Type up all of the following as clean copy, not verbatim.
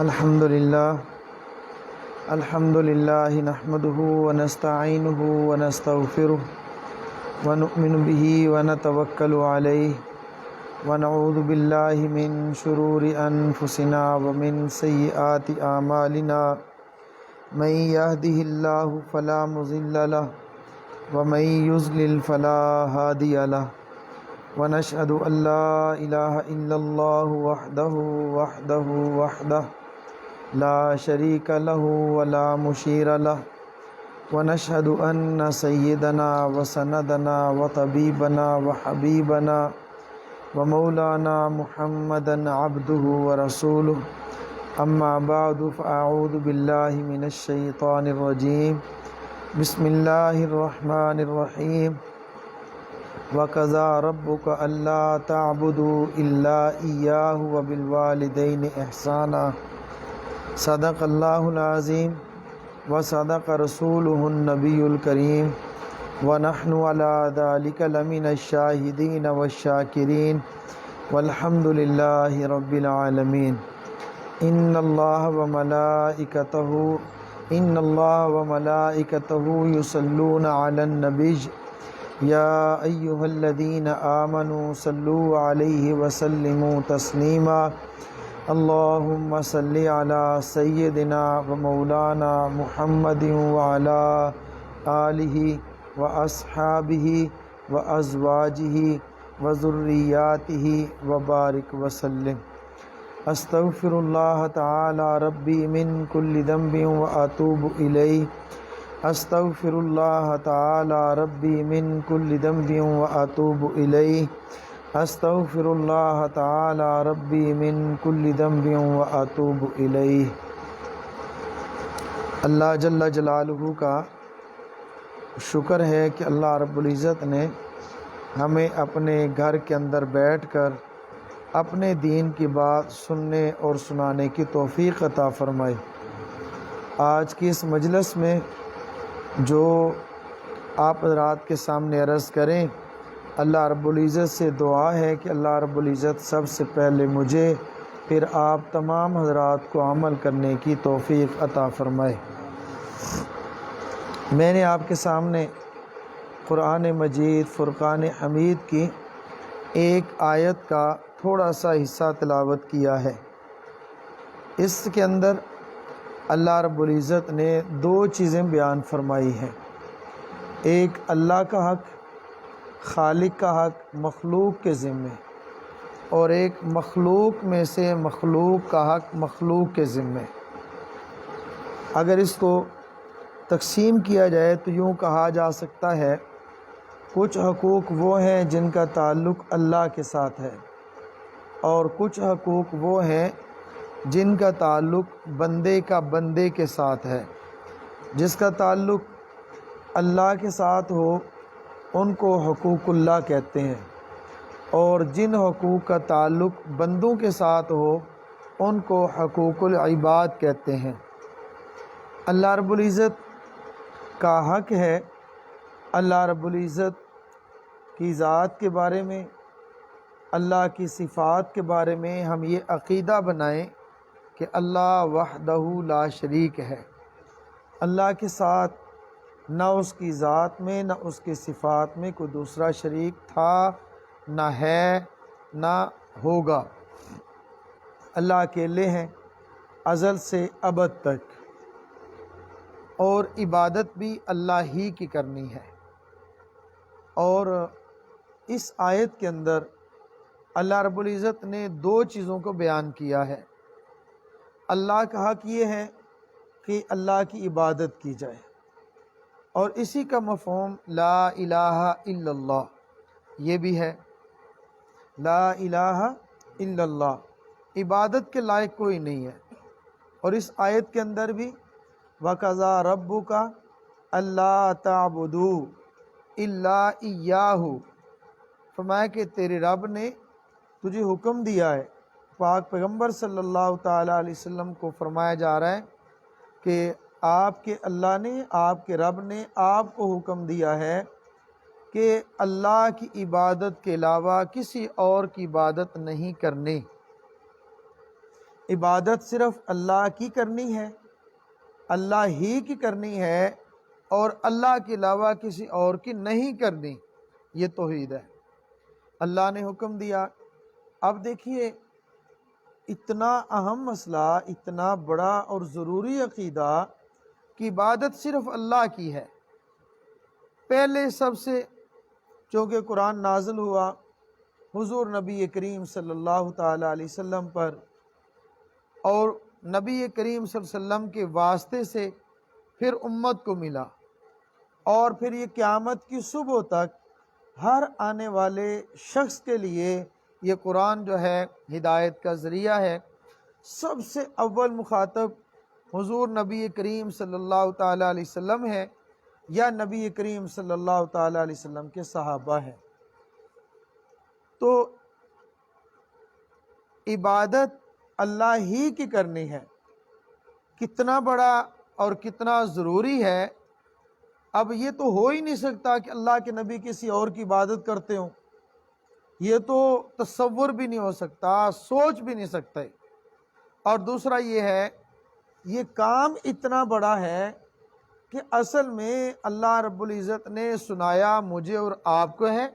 الحمد للہ نحمده ونستعینه ونستغفره ونؤمن به ونتوکل علیہ ونعوذ باللہ من شرور انفسنا ومن سیئات اعمالنا من یهده اللہ فلا مضل له ومن یضلل فلا ہادی له ونشهد ان لا الہ الا اللہ وحدہ لا شریک له ولا مشیر له ونشهد ان سیدنا وسندنا وطبیبنا وحبیبنا ومولانا محمدا عبده ورسوله اما بعد فاعوذ باللہ من الشیطان الرجیم بسم اللہ الرحمن الرحیم وَقَضَىٰ رَبُّكَ أَلَّا تَعْبُدُوا إِلَّا إِيَّاهُ وَبِالْوَالِدَيْنِ إِحْسَانًا صدق اللہ العظیم وصدق رسولہ النبی الکریم ونحن علی ذلک لمن الشاہدین والشاکرین والحمد للہ رب العالمین ان اللہ وملائکتہ یصلون علی النبی یا ایہا الذین آمنوا صلوا علیہ وسلموا تسلیما اللہم صلی علی سیدنا و مولانا محمد وعلی آلہ و اصحابہ و ازواجہ و ذریاتہ و بارک وسلم استغفر اللہ تعالی ربی من کل ذنب و اتوب الیہ استغفر اللہ تعالی ربی من کل ذنب و اتوب الیہ استغفر اللہ تعالی ربی من کل ذنب و اتوب الیہ۔ اللہ جل جلالہ کا شکر ہے کہ اللہ رب العزت نے ہمیں اپنے گھر کے اندر بیٹھ کر اپنے دین کی بات سننے اور سنانے کی توفیق عطا فرمائی۔ آج کی اس مجلس میں جو آپ حضرات کے سامنے عرض کریں، اللہ رب العزت سے دعا ہے کہ اللہ رب العزت سب سے پہلے مجھے پھر آپ تمام حضرات کو عمل کرنے کی توفیق عطا فرمائے۔ میں نے آپ کے سامنے قرآن مجید فرقان حمید کی ایک آیت کا تھوڑا سا حصہ تلاوت کیا ہے۔ اس کے اندر اللہ رب العزت نے دو چیزیں بیان فرمائی ہیں، ایک اللہ کا حق، خالق کا حق مخلوق کے ذمے، اور ایک مخلوق میں سے مخلوق کا حق مخلوق کے ذمے۔ اگر اس کو تقسیم کیا جائے تو یوں کہا جا سکتا ہے، کچھ حقوق وہ ہیں جن کا تعلق اللہ کے ساتھ ہے، اور کچھ حقوق وہ ہیں جن کا تعلق بندے کا بندے کے ساتھ ہے۔ جس کا تعلق اللہ کے ساتھ ہو ان کو حقوق اللہ کہتے ہیں، اور جن حقوق کا تعلق بندوں کے ساتھ ہو ان کو حقوق العباد کہتے ہیں۔ اللہ رب العزت کا حق ہے اللہ رب العزت کی ذات کے بارے میں، اللہ کی صفات کے بارے میں ہم یہ عقیدہ بنائیں کہ اللہ وحدہ لا شریک ہے۔ اللہ کے ساتھ نہ اس کی ذات میں نہ اس کی صفات میں کوئی دوسرا شریک تھا، نہ ہے، نہ ہوگا۔ اللہ اکیلے ہیں ازل سے ابد تک، اور عبادت بھی اللہ ہی کی کرنی ہے۔ اور اس آیت کے اندر اللہ رب العزت نے دو چیزوں کو بیان کیا ہے۔ اللہ کا حق یہ ہے کہ اللہ کی عبادت کی جائے، اور اسی کا مفہوم لا الہ الا اللہ یہ بھی ہے۔ لا الہ الا اللہ، عبادت کے لائق کوئی نہیں ہے۔ اور اس آیت کے اندر بھی وَقَضَىٰ رَبُّكَ أَلَّا تَعْبُدُوا إِلَّا إِيَّاهُ، فرمایا کہ تیرے رب نے تجھے حکم دیا ہے۔ پاک پیغمبر صلی اللہ تعالیٰ علیہ وسلم کو فرمایا جا رہا ہے کہ آپ کے اللہ نے، آپ کے رب نے آپ کو حکم دیا ہے کہ اللہ کی عبادت کے علاوہ کسی اور کی عبادت نہیں کرنی۔ عبادت صرف اللہ کی کرنی ہے، اللہ ہی کی کرنی ہے، اور اللہ کے علاوہ کسی اور کی نہیں کرنی، یہ توحید ہے۔ اللہ نے حکم دیا۔ اب دیکھیے اتنا اہم مسئلہ، اتنا بڑا اور ضروری عقیدہ کہ عبادت صرف اللہ کی ہے۔ پہلے سب سے چونکہ قرآن نازل ہوا حضور نبی کریم صلی اللہ تعالی علیہ وسلم پر، اور نبی کریم صلی اللہ علیہ وسلم کے واسطے سے پھر امت کو ملا، اور پھر یہ قیامت کی صبح تک ہر آنے والے شخص کے لیے یہ قرآن جو ہے ہدایت کا ذریعہ ہے۔ سب سے اول مخاطب حضور نبی کریم صلی اللہ تعالی علیہ وسلم ہے، یا نبی کریم صلی اللہ تعالی علیہ وسلم کے صحابہ ہیں۔ تو عبادت اللہ ہی کی کرنی ہے۔ کتنا بڑا اور کتنا ضروری ہے۔ اب یہ تو ہو ہی نہیں سکتا کہ اللہ کے نبی کسی اور کی عبادت کرتے ہوں، یہ تو تصور بھی نہیں ہو سکتا، سوچ بھی نہیں سکتے۔ اور دوسرا یہ ہے، یہ کام اتنا بڑا ہے کہ اصل میں اللہ رب العزت نے سنایا مجھے اور آپ کو ہے،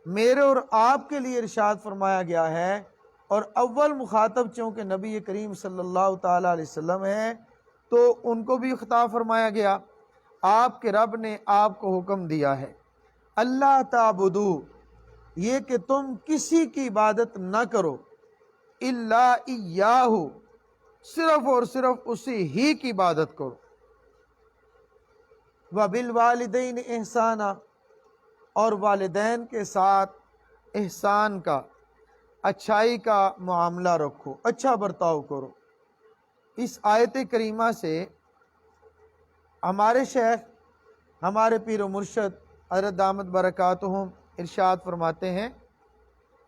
میرے اور آپ کے لیے ارشاد فرمایا گیا ہے، اور اول مخاطب چونکہ نبی کریم صلی اللہ تعالی علیہ وسلم ہے تو ان کو بھی خطاب فرمایا گیا۔ آپ کے رب نے آپ کو حکم دیا ہے اللہ تعبدو، یہ کہ تم کسی کی عبادت نہ کرو، الا ایاہ، صرف اور صرف اسی ہی کی عبادت کرو، وبالوالدین احسانا، اور والدین کے ساتھ احسان کا، اچھائی کا معاملہ رکھو، اچھا برتاؤ کرو۔ اس آیت کریمہ سے ہمارے شیخ، ہمارے پیر و مرشد حضرت دامت برکاتہم ارشاد فرماتے ہیں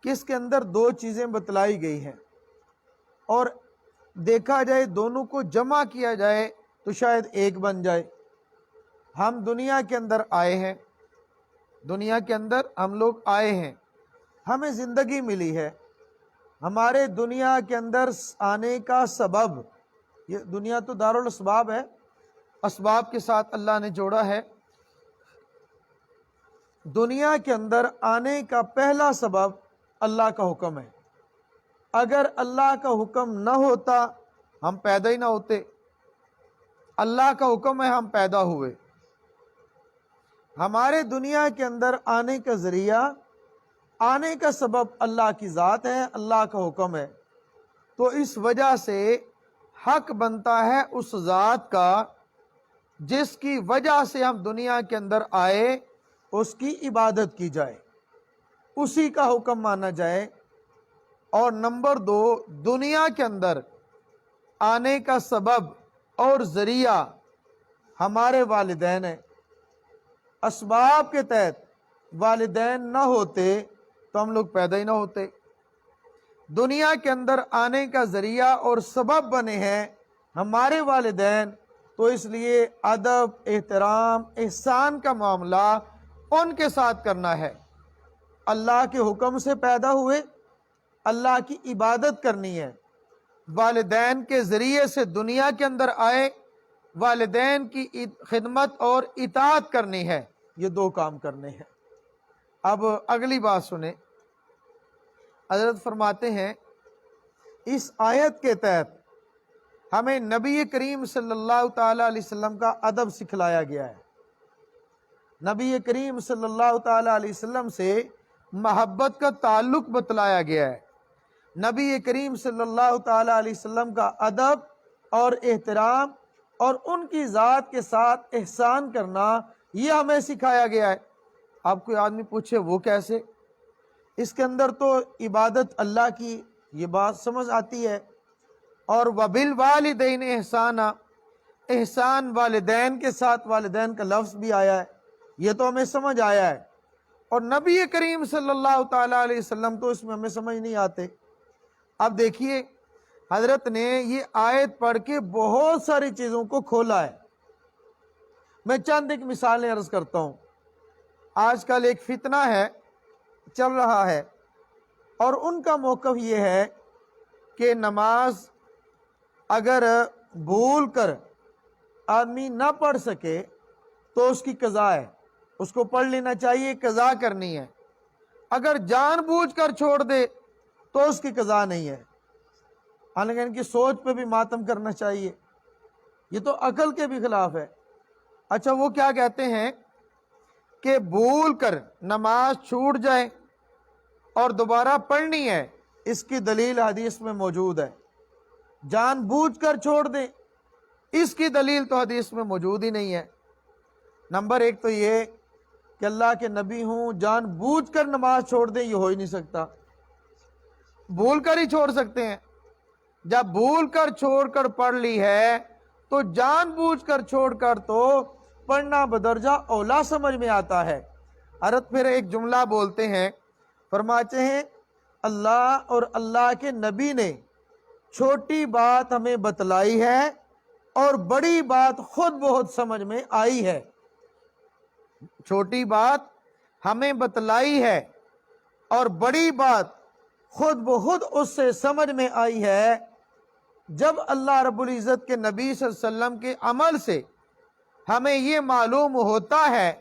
کہ اس کے اندر دو چیزیں بتلائی گئی ہیں، اور دیکھا جائے دونوں کو جمع کیا جائے تو شاید ایک بن جائے۔ ہم دنیا کے اندر آئے ہیں، دنیا کے اندر ہم لوگ آئے ہیں، ہمیں زندگی ملی ہے، ہمارے دنیا کے اندر آنے کا سبب، یہ دنیا تو دارالاسباب ہے، اسباب کے ساتھ اللہ نے جوڑا ہے۔ دنیا کے اندر آنے کا پہلا سبب اللہ کا حکم ہے۔ اگر اللہ کا حکم نہ ہوتا ہم پیدا ہی نہ ہوتے، اللہ کا حکم ہے ہم پیدا ہوئے۔ ہمارے دنیا کے اندر آنے کا ذریعہ، آنے کا سبب اللہ کی ذات ہے، اللہ کا حکم ہے، تو اس وجہ سے حق بنتا ہے اس ذات کا جس کی وجہ سے ہم دنیا کے اندر آئے، اس کی عبادت کی جائے، اسی کا حکم مانا جائے۔ اور نمبر دو، دنیا کے اندر آنے کا سبب اور ذریعہ ہمارے والدین ہیں۔ اسباب کے تحت والدین نہ ہوتے تو ہم لوگ پیدا ہی نہ ہوتے۔ دنیا کے اندر آنے کا ذریعہ اور سبب بنے ہیں ہمارے والدین، تو اس لیے ادب، احترام، احسان کا معاملہ ان کے ساتھ کرنا ہے۔ اللہ کے حکم سے پیدا ہوئے، اللہ کی عبادت کرنی ہے، والدین کے ذریعے سے دنیا کے اندر آئے، والدین کی خدمت اور اطاعت کرنی ہے، یہ دو کام کرنے ہیں۔ اب اگلی بات سنیں، حضرت فرماتے ہیں اس آیت کے تحت ہمیں نبی کریم صلی اللہ تعالی علیہ وسلم کا ادب سکھلایا گیا ہے، نبی کریم صلی اللہ تعالی علیہ وسلم سے محبت کا تعلق بتلایا گیا ہے، نبی کریم صلی اللہ تعالی علیہ وسلم کا ادب اور احترام اور ان کی ذات کے ساتھ احسان کرنا، یہ ہمیں سکھایا گیا ہے۔ آپ کوئی آدمی پوچھے وہ کیسے؟ اس کے اندر تو عبادت اللہ کی، یہ بات سمجھ آتی ہے، اور وبالوالدین احسانا، احسان والدین کے ساتھ، والدین کا لفظ بھی آیا ہے، یہ تو ہمیں سمجھ آیا ہے، اور نبی کریم صلی اللہ تعالی علیہ وسلم تو اس میں ہمیں سمجھ نہیں آتے۔ اب دیکھیے حضرت نے یہ آیت پڑھ کے بہت ساری چیزوں کو کھولا ہے۔ میں چند ایک مثالیں عرض کرتا ہوں۔ آج کل ایک فتنہ ہے، چل رہا ہے، اور ان کا موقف یہ ہے کہ نماز اگر بھول کر آدمی نہ پڑھ سکے تو اس کی قضا ہے، اس کو پڑھ لینا چاہیے، قضا کرنی ہے۔ اگر جان بوجھ کر چھوڑ دے تو اس کی قضا نہیں ہے، حالانکہ ان کی سوچ پہ بھی ماتم کرنا چاہیے، یہ تو عقل کے بھی خلاف ہے۔ اچھا، وہ کیا کہتے ہیں کہ بھول کر نماز چھوٹ جائے اور دوبارہ پڑھنی ہے، اس کی دلیل حدیث میں موجود ہے۔ جان بوجھ کر چھوڑ دیں، اس کی دلیل تو حدیث میں موجود ہی نہیں ہے۔ نمبر ایک تو یہ کہ اللہ کے نبی ہوں، جان بوجھ کر نماز چھوڑ دیں، یہ ہو ہی نہیں سکتا، بھول کر ہی چھوڑ سکتے ہیں۔ جب بھول کر چھوڑ کر پڑھ لی ہے تو جان بوجھ کر چھوڑ کر تو پڑھنا بدرجہ اولا سمجھ میں آتا ہے۔ حضرت پھر ایک جملہ بولتے ہیں، فرماتے ہیں اللہ اور اللہ کے نبی نے چھوٹی بات ہمیں بتلائی ہے اور بڑی بات خود بہت سمجھ میں آئی ہے۔ چھوٹی بات ہمیں بتلائی ہے اور بڑی بات خود بخود اس سے سمجھ میں آئی ہے۔ جب اللہ رب العزت کے نبی صلی اللہ علیہ وسلم کے عمل سے ہمیں یہ معلوم ہوتا ہے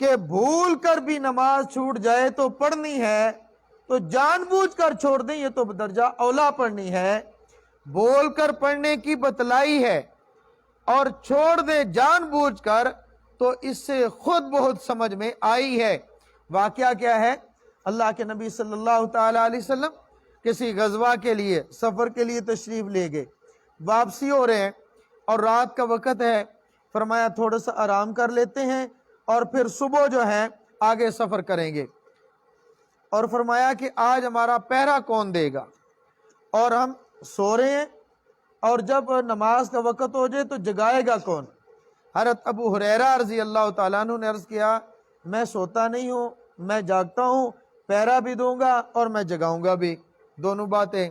کہ بھول کر بھی نماز چھوٹ جائے تو پڑھنی ہے، تو جان بوجھ کر چھوڑ دیں، یہ تو درجہ اولا پڑھنی ہے۔ بول کر پڑھنے کی بتلائی ہے اور چھوڑ دے جان بوجھ کر تو اس سے خود بہت سمجھ میں آئی ہے۔ واقعہ کیا ہے؟ اللہ کے نبی صلی اللہ تعالی علیہ وسلم کسی غزوہ کے لیے، سفر کے لیے تشریف لے گئے، واپسی ہو رہے ہیں اور رات کا وقت ہے، فرمایا تھوڑا سا آرام کر لیتے ہیں اور پھر صبح جو ہے آگے سفر کریں گے، اور فرمایا کہ آج ہمارا پہرا کون دے گا، اور ہم سو رہے ہیں اور جب نماز کا وقت ہو جائے تو جگائے گا کون؟ حضرت ابو ہریرہ رضی اللہ تعالیٰ عنہ نے عرض کیا، میں سوتا نہیں ہوں، میں جاگتا ہوں، پہرا بھی دوں گا اور میں جگاؤں گا بھی، دونوں باتیں۔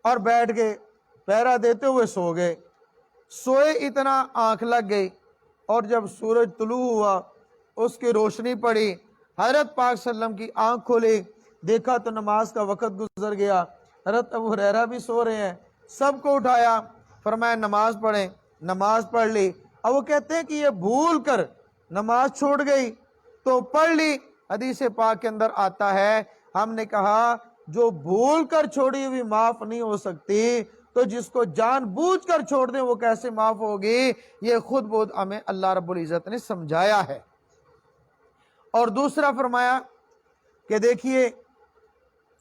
اور بیٹھ گئے، پہرا دیتے ہوئے سو گئے، سوئے اتنا آنکھ لگ گئی، اور جب سورج طلوع ہوا اس کی روشنی پڑی، حضرت پاک صلی اللہ علیہ وسلم کی آنکھ کھولی، دیکھا تو نماز کا وقت گزر گیا۔ حضرت ابو ہریرہ بھی سو رہے ہیں، سب کو اٹھایا، فرمایا نماز پڑھیں، نماز پڑھ لی۔ اب وہ کہتے ہیں کہ یہ بھول کر نماز چھوڑ گئی تو پڑھ لی۔ حدیث پاک کے اندر آتا ہے، ہم نے کہا جو بھول کر چھوڑی ہوئی معاف نہیں ہو سکتی تو جس کو جان بوجھ کر چھوڑ دیں وہ کیسے معاف ہوگی؟ یہ خود بہت ہمیں اللہ رب العزت نے سمجھایا ہے۔ اور دوسرا فرمایا کہ دیکھیے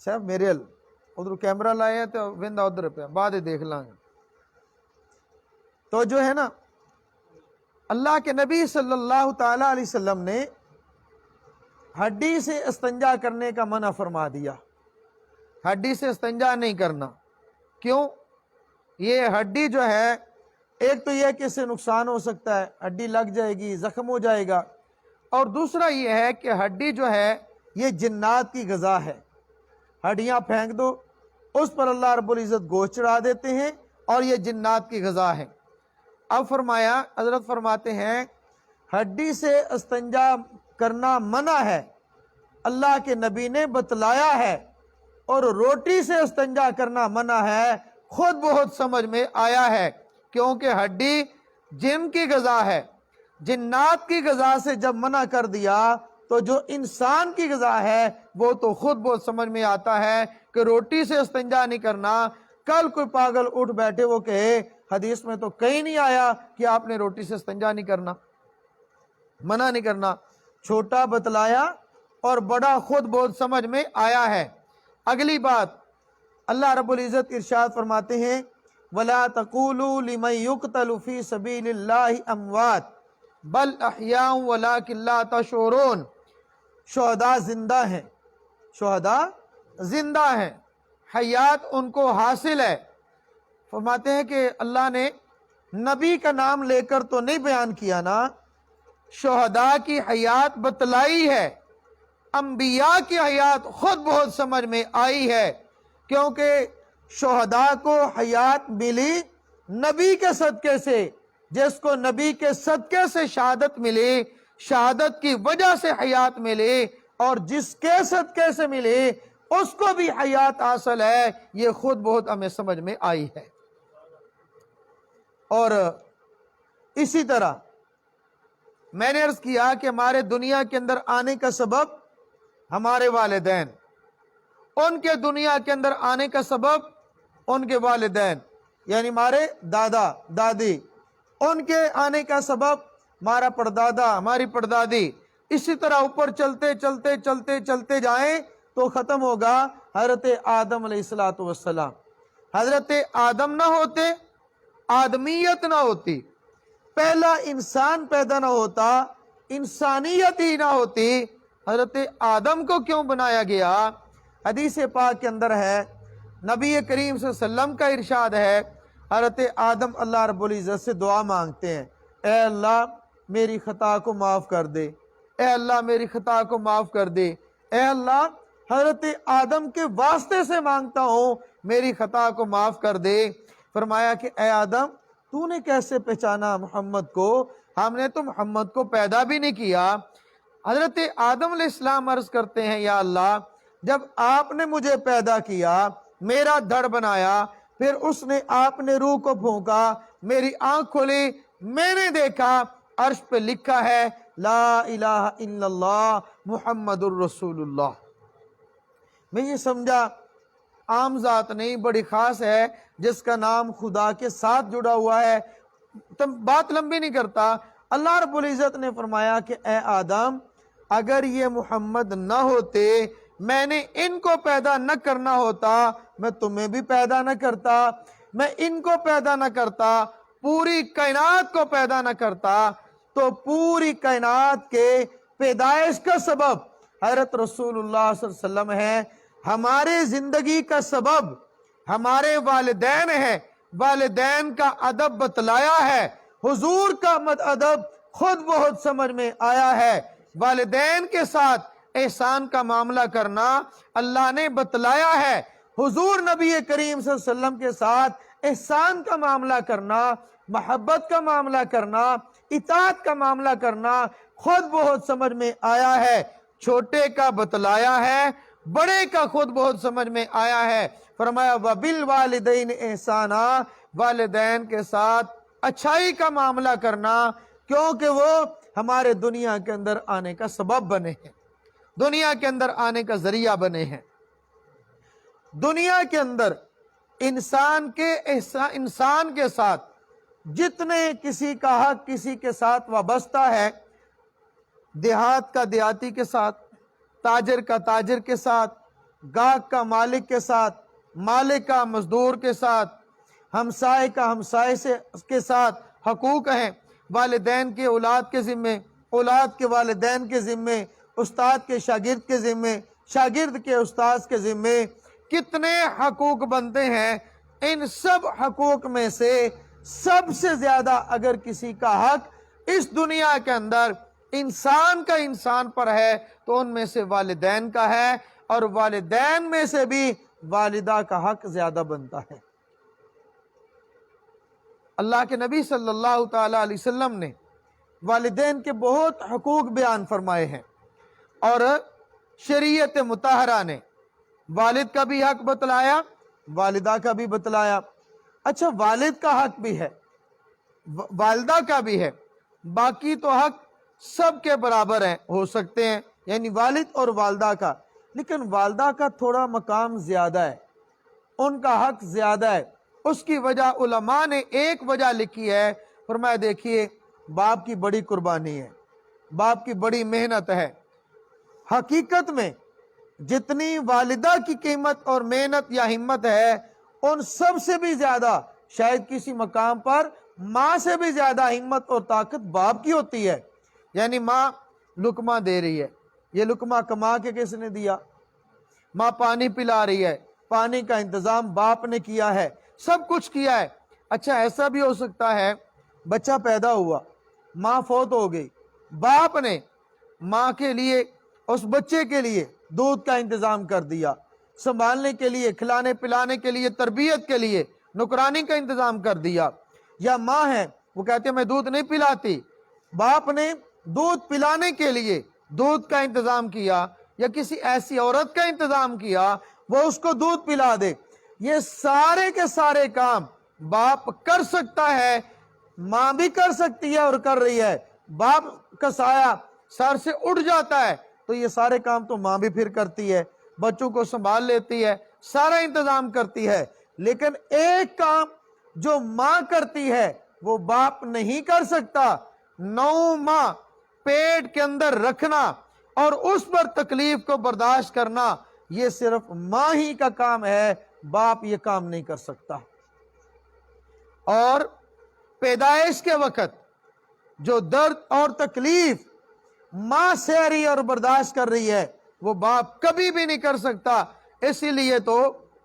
صاحب میرے ادھر کیمرہ لائے ہیں تو وندہ ادھر پہ بعد دیکھ لیں گے، تو جو ہے نا اللہ کے نبی صلی اللہ تعالی علیہ وسلم نے ہڈی سے استنجا کرنے کا منع فرما دیا، ہڈی سے استنجا نہیں کرنا۔ کیوں؟ یہ ہڈی جو ہے، ایک تو یہ کہ اس سے نقصان ہو سکتا ہے، ہڈی لگ جائے گی، زخم ہو جائے گا، اور دوسرا یہ ہے کہ ہڈی جو ہے یہ جنات کی غذا ہے، ہڈیاں پھینک دو اس پر اللہ رب العزت گوشت چڑھا دیتے ہیں اور یہ جنات کی غذا ہے۔ اب فرمایا، حضرت فرماتے ہیں ہڈی سے استنجا کرنا منع ہے، اللہ کے نبی نے بتلایا ہے، اور روٹی سے استنجا کرنا منع ہے، خود بہت سمجھ میں آیا ہے، کیونکہ ہڈی جن کی غذا ہے۔ جنات کی غذا سے جب منع کر دیا تو جو انسان کی غذا ہے وہ تو خود بہت سمجھ میں آتا ہے کہ روٹی سے استنجا نہیں کرنا۔ کل کوئی پاگل اٹھ بیٹھے وہ کہے حدیث میں تو کہیں نہیں آیا کہ آپ نے روٹی سے استنجا نہیں کرنا، منع نہیں کرنا، چھوٹا بتلایا اور بڑا خود بہت سمجھ میں آیا ہے۔ اگلی بات، اللہ رب العزت ارشاد فرماتے ہیں وَلَا تَقُولُوا لِمَنْ يُقْتَلُ فِي سَبِيلِ اللَّهِ أَمْوَاتٌ بَلْ أَحْيَاءٌ وَلَكِنْ لَا تَشْعُرُونَ۔ شہداء زندہ ہیں، شہداء زندہ ہیں، حیات ان کو حاصل ہے۔ فرماتے ہیں کہ اللہ نے نبی کا نام لے کر تو نہیں بیان کیا نا، شہداء کی حیات بتلائی ہے، انبیاء کی حیات خود بہت سمجھ میں آئی ہے، کیونکہ شہداء کو حیات ملی نبی کے صدقے سے۔ جس کو نبی کے صدقے سے شہادت ملی، شہادت کی وجہ سے حیات ملی، اور جس کے صدقے سے ملی اس کو بھی حیات حاصل ہے، یہ خود بہت ہمیں سمجھ میں آئی ہے۔ اور اسی طرح میں نے عرض کیا کہ ہمارے دنیا کے اندر آنے کا سبب ہمارے والدین، ان کے دنیا کے اندر آنے کا سبب ان کے والدین، یعنی ہمارے دادا دادی، ان کے آنے کا سبب ہمارا پردادا، ہماری پردادی، اسی طرح اوپر چلتے چلتے چلتے چلتے جائیں تو ختم ہوگا حضرت آدم علیہ السلام۔ حضرت آدم نہ ہوتے، آدمیت نہ ہوتی، پہلا انسان پیدا نہ ہوتا، انسانیت ہی نہ ہوتی، حضرت آدم کو کیوں بنایا گیا؟ حدیث پاک کے اندر ہے، نبی کریم صلی اللہ علیہ وسلم کا ارشاد ہے، حضرت آدم اللہ رب العزت سے دعا مانگتے ہیں، اے اللہ میری خطا کو معاف کر دے، اے اللہ میری خطا کو معاف کر دے، اے اللہ حضرت آدم کے واسطے سے مانگتا ہوں میری خطا کو معاف کر دے۔ فرمایا کہ اے آدم تو نے کیسے پہچانا محمد کو؟ ہم نے تو محمد کو پیدا بھی نہیں کیا۔ حضرت آدم علیہ السلام عرض کرتے ہیں، یا اللہ جب آپ نے مجھے پیدا کیا، میرا دھڑ بنایا، پھر اس نے آپ نے روح کو پھونکا، میری آنکھ کھلی، میں نے دیکھا عرش پہ لکھا ہے لا الہ الا اللہ محمد الرسول اللہ۔ میں یہ سمجھا عام ذات نہیں، بڑی خاص ہے، جس کا نام خدا کے ساتھ جڑا ہوا ہے۔ بات لمبی نہیں کرتا، اللہ رب العزت نے فرمایا کہ اے آدم اگر یہ محمد نہ ہوتے، میں نے ان کو پیدا نہ کرنا ہوتا، میں تمہیں بھی پیدا نہ کرتا، میں ان کو پیدا نہ کرتا، پوری کائنات کو پیدا نہ کرتا، تو پوری کائنات کے پیدائش کا سبب حضرت رسول اللہ صلی اللہ علیہ وسلم ہے، ہمارے زندگی کا سبب ہمارے والدین ہیں، والدین کا ادب بتلایا ہے، حضور کا ادب خود بہت سمجھ میں آیا ہے، والدین کے ساتھ احسان کا معاملہ کرنا اللہ نے بتلایا ہے، حضور نبی کریم صلی اللہ علیہ وسلم کے ساتھ احسان کا معاملہ کرنا، محبت کا معاملہ کرنا، اطاعت کا معاملہ کرنا خود بہت سمجھ میں آیا ہے، چھوٹے کا بتلایا ہے، بڑے کا خود بہت سمجھ میں آیا ہے۔ فرمایا وَبِالْوَالِدَيْنِ احسانا، والدین کے ساتھ اچھائی کا معاملہ کرنا، کیونکہ وہ ہمارے دنیا کے اندر آنے کا سبب بنے ہیں، دنیا کے اندر آنے کا ذریعہ بنے ہیں۔ دنیا کے اندر انسان کے ساتھ جتنے کسی کا حق کسی کے ساتھ وابستہ ہے، دیہات کا دیہاتی کے ساتھ، تاجر کا تاجر کے ساتھ، گاہک کا مالک کے ساتھ، مالک کا مزدور کے ساتھ، ہمسائے کا ہمسائے کے ساتھ حقوق ہیں، والدین کے اولاد کے ذمے، اولاد کے والدین کے ذمے، استاد کے شاگرد کے ذمے، شاگرد کے استاد کے ذمے، کتنے حقوق بنتے ہیں۔ ان سب حقوق میں سے سب سے زیادہ اگر کسی کا حق اس دنیا کے اندر انسان کا انسان پر ہے تو ان میں سے والدین کا ہے، اور والدین میں سے بھی والدہ کا حق زیادہ بنتا ہے۔ اللہ کے نبی صلی اللہ تعالی علیہ وسلم نے والدین کے بہت حقوق بیان فرمائے ہیں، اور شریعت مطہرہ نے والد کا بھی حق بتلایا، والدہ کا بھی بتلایا۔ اچھا والد کا حق بھی ہے، والدہ کا بھی ہے، باقی تو حق سب کے برابر ہیں، ہو سکتے ہیں، یعنی والد اور والدہ کا، لیکن والدہ کا تھوڑا مقام زیادہ ہے، ان کا حق زیادہ ہے۔ اس کی وجہ علماء نے ایک وجہ لکھی ہے، فرمایا دیکھیے باپ کی بڑی قربانی ہے، باپ کی بڑی محنت ہے۔ حقیقت میں جتنی والدہ کی قیمت اور محنت یا ہمت ہے، ان سب سے بھی زیادہ شاید کسی مقام پر ماں سے بھی زیادہ ہمت اور طاقت باپ کی ہوتی ہے۔ یعنی ماں لقمہ دے رہی ہے، یہ لقمہ کما کے کس نے دیا؟ ماں پانی پلا رہی ہے، پانی کا انتظام باپ نے کیا ہے، سب کچھ کیا ہے۔ اچھا ایسا بھی ہو سکتا ہے بچہ پیدا ہوا، ماں فوت ہو گئی، باپ نے ماں کے لیے، اس بچے کے لیے دودھ کا انتظام کر دیا، سنبھالنے کے لیے، کھلانے پلانے کے لیے، تربیت کے لیے نوکرانی کا انتظام کر دیا۔ یا ماں ہے وہ کہتے ہیں میں دودھ نہیں پلاتی، باپ نے دودھ پلانے کے لیے دودھ کا انتظام کیا، یا کسی ایسی عورت کا انتظام کیا وہ اس کو دودھ پلا دے، یہ سارے کے سارے کام باپ کر سکتا ہے، ماں بھی کر سکتی ہے اور کر رہی ہے۔ باپ کا سایہ سر سے اٹھ جاتا ہے تو یہ سارے کام تو ماں بھی پھر کرتی ہے، بچوں کو سنبھال لیتی ہے، سارا انتظام کرتی ہے، لیکن ایک کام جو ماں کرتی ہے وہ باپ نہیں کر سکتا۔ 9 ماہ پیٹ کے اندر رکھنا اور اس پر تکلیف کو برداشت کرنا یہ صرف ماں ہی کا کام ہے، باپ یہ کام نہیں کر سکتا۔ اور پیدائش کے وقت جو درد اور تکلیف ماں سہ رہی اور برداشت کر رہی ہے وہ باپ کبھی بھی نہیں کر سکتا۔ اسی لیے تو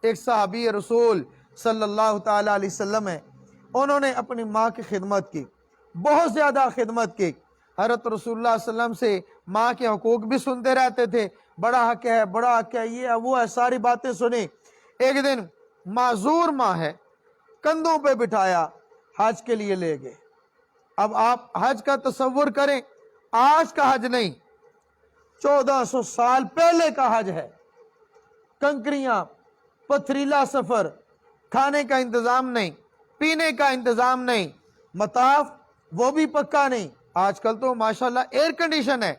ایک صحابی رسول صلی اللہ تعالی علیہ وسلم ہے، انہوں نے اپنی ماں کی خدمت کی، بہت زیادہ خدمت کی۔ حضرت رسول اللہ صلی اللہ علیہ وسلم سے ماں کے حقوق بھی سنتے رہتے تھے، بڑا حق ہے، بڑا حق ہے، یہ ہے وہ ہے، ساری باتیں سنی۔ ایک دن معذور ماں ہے، کندھوں پہ بٹھایا، حج کے لیے لے گئے۔ اب آپ حج کا تصور کریں، آج کا حج نہیں، 1400 سال پہلے کا حج ہے، کنکریاں، پتھریلا سفر، کھانے کا انتظام نہیں، پینے کا انتظام نہیں، مطاف وہ بھی پکا نہیں، آج کل تو ماشاءاللہ ایئر کنڈیشن ہے،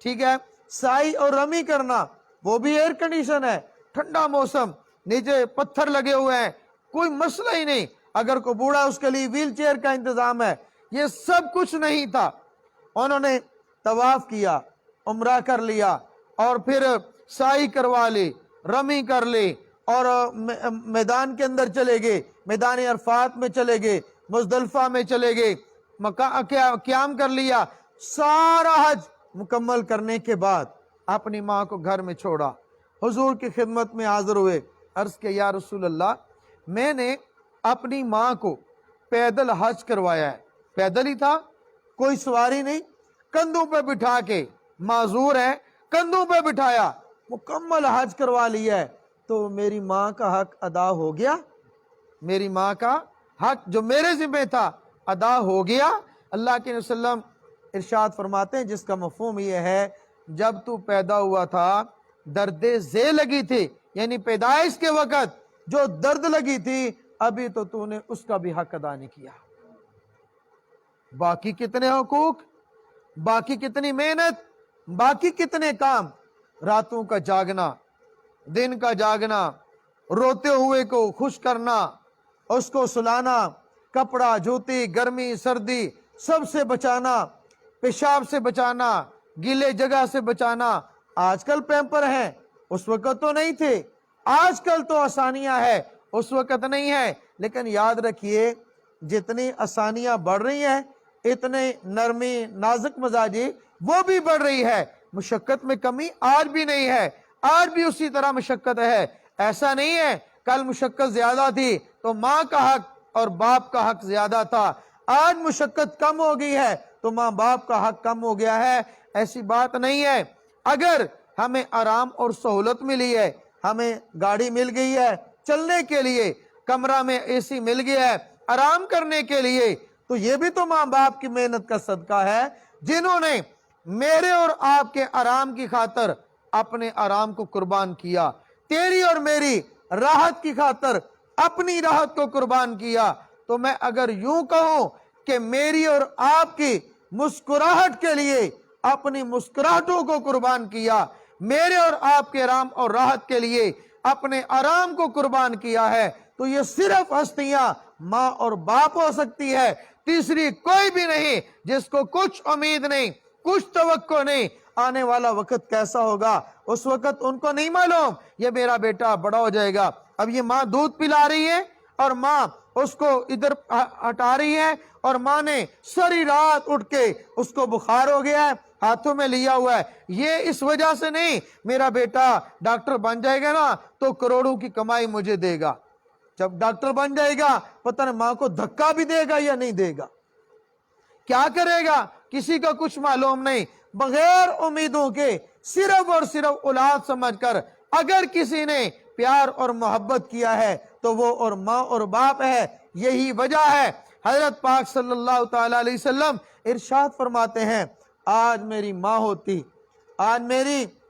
ٹھیک ہے، سائی اور رمی کرنا وہ بھی ایئر کنڈیشن ہے، ٹھنڈا موسم، نیچے پتھر لگے ہوئے ہیں، کوئی مسئلہ ہی نہیں، اگر کوئی بوڑھا اس کے لیے ویل چیئر کا انتظام ہے، یہ سب کچھ نہیں تھا۔ انہوں نے طواف کیا، عمرہ کر لیا، اور پھر سائی کروا لی، رمی کر لی، اور میدان کے اندر چلے گئے، میدان عرفات میں چلے گئے، مزدلفہ میں چلے گئے، قیام کر لیا۔ سارا حج مکمل کرنے کے بعد اپنی ماں کو گھر میں چھوڑا، حضور کی خدمت میں حاضر ہوئے، عرض کہ یا رسول اللہ، میں نے اپنی ماں کو پیدل حج کروایا ہے، پیدل ہی تھا، کوئی سواری نہیں، کندھوں پہ بٹھا کے، معذور ہے، کندھوں پہ بٹھایا، مکمل حج کروا لیا ہے، تو میری ماں کا حق ادا ہو گیا؟ میری ماں کا حق جو میرے ذمہ تھا ادا ہو گیا؟ اللہ کے نبی صلی اللہ علیہ وسلم ارشاد فرماتے ہیں، جس کا مفہوم یہ ہے، جب تو پیدا ہوا تھا درد ذیل لگی تھی، یعنی پیدائش کے وقت جو درد لگی تھی، ابھی تو نے اس کا بھی حق ادا نہیں کیا۔ باقی کتنے حقوق، باقی کتنی محنت، باقی کتنے کام، راتوں کا جاگنا، دن کا جاگنا، روتے ہوئے کو خوش کرنا، اس کو سلانا، کپڑا، جوتی، گرمی، سردی سب سے بچانا، پیشاب سے بچانا، گیلے جگہ سے بچانا۔ آج کل پیمپر ہیں، اس وقت تو نہیں تھے، آج کل تو آسانیاں ہے، اس وقت نہیں ہے، لیکن یاد رکھیے جتنی آسانیاں بڑھ رہی ہیں اتنے نرمی، نازک مزاجی وہ بھی بڑھ رہی ہے، مشقت میں کمی آج بھی نہیں ہے، آج بھی اسی طرح مشقت ہے۔ ایسا نہیں ہے کل مشقت زیادہ تھی تو ماں کا حق اور باپ کا حق زیادہ تھا، آج مشقت کم ہو گئی ہے تو ماں باپ کا حق کم ہو گیا ہے، ایسی بات نہیں ہے۔ اگر ہمیں آرام اور سہولت ملی ہے، ہمیں گاڑی مل گئی ہے چلنے کے لیے، کمرہ میں اے سی مل گیا ہے آرام کرنے کے لیے، تو یہ بھی تو ماں باپ کی محنت کا صدقہ ہے، جنہوں نے میرے اور آپ کے آرام کی خاطر اپنے آرام کو قربان کیا، تیری اور میری راحت کی خاطر اپنی راحت کو قربان کیا۔ تو میں اگر یوں کہوں کہ میری اور آپ کی مسکراہٹ کے لیے اپنی مسکراہٹوں کو قربان کیا، میرے اور آپ کے آرام اور راحت کے لیے اپنے آرام کو قربان کیا ہے، تو یہ صرف ہستیاں ماں اور باپ ہو سکتی ہے، تیسری کوئی بھی نہیں، جس کو کچھ امید نہیں، کچھ توقع نہیں، آنے والا وقت کیسا ہوگا اس وقت ان کو نہیں معلوم، یہ میرا بیٹا بڑا ہو جائے گا، اب یہ ماں دودھ پلا رہی ہے اور ماں اس کو ادھر ہٹا رہی ہے، اور ماں نے ساری رات اٹھ کے اس کو بخار ہو گیا ہے، ہاتھوں میں لیا ہوا ہے، یہ اس وجہ سے نہیں میرا بیٹا ڈاکٹر بن جائے گا نا تو کروڑوں کی کمائی مجھے دے گا، جب ڈاکٹر بن جائے گا پتہ نہیں ماں کو دھکا بھی دے گا یا نہیں دے گا، کیا کرے گا کسی کا کچھ معلوم نہیں، بغیر امیدوں کے صرف اور صرف اولاد سمجھ کر اگر کسی نے پیار اور محبت کیا ہے تو وہ اور ماں اور باپ ہے، یہی وجہ ہے۔ حضرت پاک صلی اللہ تعالی علیہ وسلم ارشاد فرماتے ہیں، آج میری ماں ہوتی، آج میری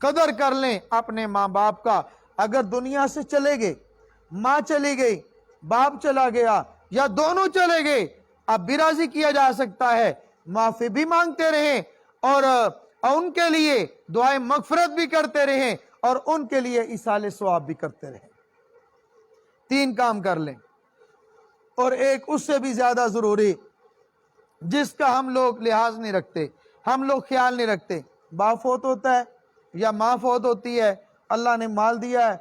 قدر کر لیں اپنے ماں باپ کا. اگر دنیا سے چلے گئے، ماں چلی گئی، باپ چلا گیا یا دونوں چلے گئے، اب بھی راضی کیا جا سکتا ہے، معافی بھی مانگتے رہیں اور ان کے لیے دعائیں مغفرت بھی کرتے رہیں اور ان کے لیے ایصال ثواب بھی کرتے رہیں. 3 کام کر لیں. اور ایک اس سے بھی زیادہ ضروری جس کا ہم لوگ لحاظ نہیں رکھتے، ہم لوگ خیال نہیں رکھتے. باپ فوت ہوتا ہے یا ماں فوت ہوتی ہے، اللہ نے مال دیا ہے،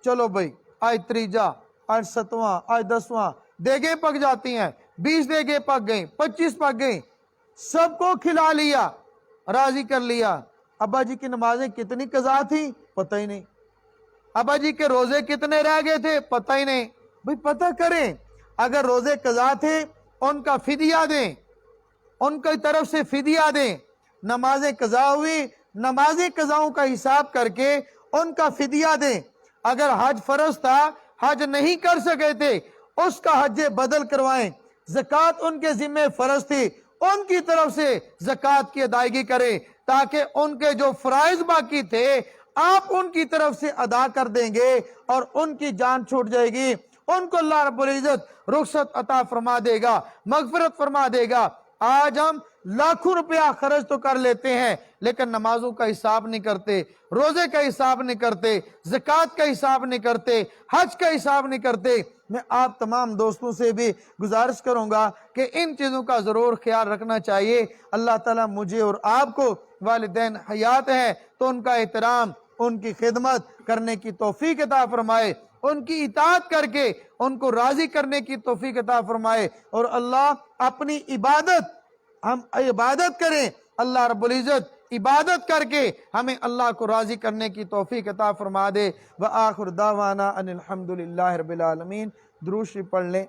چلو بھائی آج تریجا، آج 7واں، آج 10واں، دیگیں پک جاتی ہیں، 20 دیگیں پک گئیں، 25 پک گئیں، سب کو کھلا لیا، راضی کر لیا. ابا جی کی نمازیں کتنی قضا تھیں پتہ ہی نہیں، ابا جی کے روزے کتنے رہ گئے تھے پتہ ہی نہیں. بھئی پتہ کریں، اگر روزے قضا تھے ان کا فدیہ دیں، ان کی طرف سے فدیہ دیں. نمازیں قضا ہوئی، نمازیں قضاؤں کا حساب کر کے ان کا فدیہ دیں. اگر حج فرض تھا، حج نہیں کر سکے تھے، اس کا حج بدل کروائیں. زکوٰۃ ان کے ذمہ فرض تھی، ان کی طرف سے زکوٰۃ کی ادائیگی کریں تاکہ ان کے جو فرائض باقی تھے آپ ان کی طرف سے ادا کر دیں گے اور ان کی جان چھوٹ جائے گی. ان کو اللہ رب العزت رخصت عطا فرما دے گا، مغفرت فرما دے گا. آج ہم لاکھوں روپیہ خرچ تو کر لیتے ہیں لیکن نمازوں کا حساب نہیں کرتے، روزے کا حساب نہیں کرتے، زکوٰۃ کا حساب نہیں کرتے، حج کا حساب نہیں کرتے. میں آپ تمام دوستوں سے بھی گزارش کروں گا کہ ان چیزوں کا ضرور خیال رکھنا چاہیے. اللہ تعالیٰ مجھے اور آپ کو، والدین حیات ہیں تو ان کا احترام، ان کی خدمت کرنے کی توفیق عطا فرمائے، ان کی اطاعت کر کے ان کو راضی کرنے کی توفیق عطا فرمائے. اور اللہ اپنی عبادت، ہم عبادت کریں، اللہ رب العزت عبادت کر کے ہمیں اللہ کو راضی کرنے کی توفیق عطا فرما دے. وآخر دعوانا ان الحمدللہ رب العالمین. درود شریف پڑھ لیں.